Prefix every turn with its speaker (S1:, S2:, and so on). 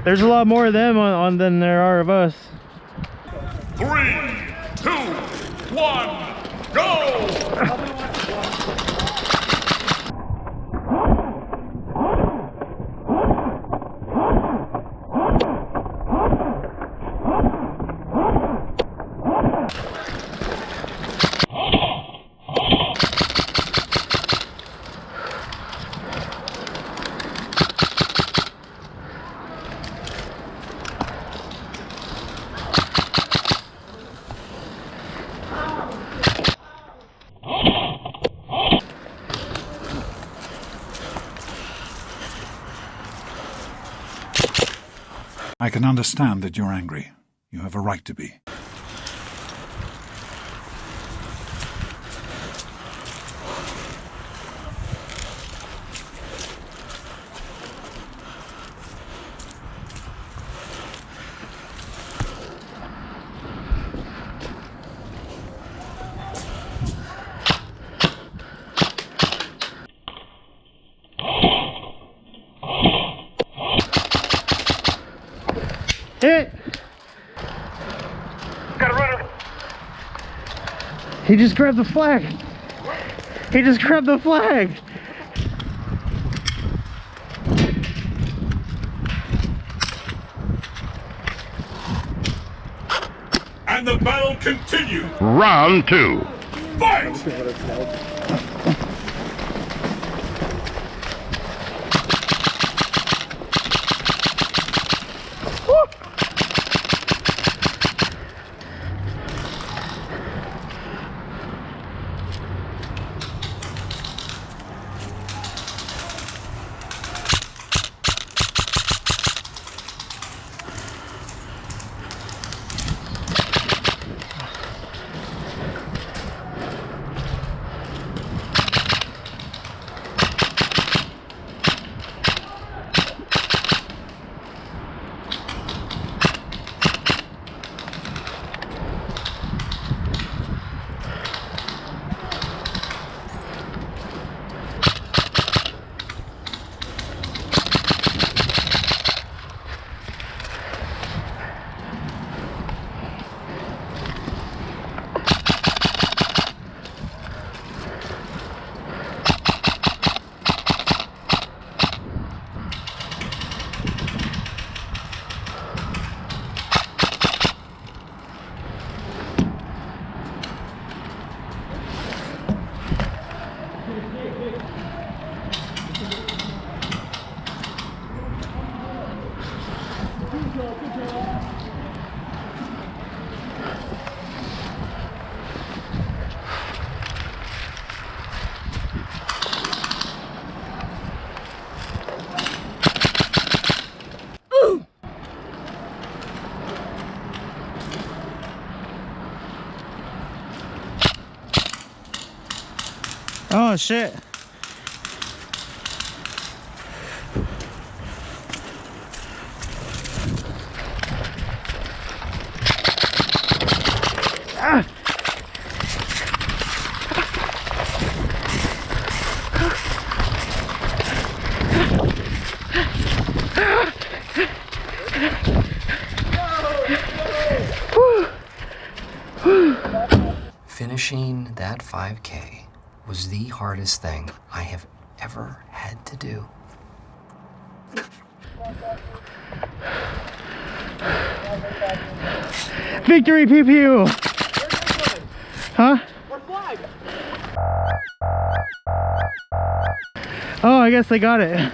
S1: There's a lot more of them on than there are of us.
S2: 3, 2, 1, go!
S3: I can understand that you're angry. You have a right to be.
S1: Hit!
S4: Got a runner.
S1: He just grabbed the flag. He just grabbed the flag.
S2: And the battle continues.
S5: Round 2.
S2: Fight!
S1: Oh shit. Ah.
S6: Finishing that 5K was the hardest thing I have ever had to do.
S1: Victory, pew pew! Huh?
S4: Our flag.
S1: Oh, I guess they got it.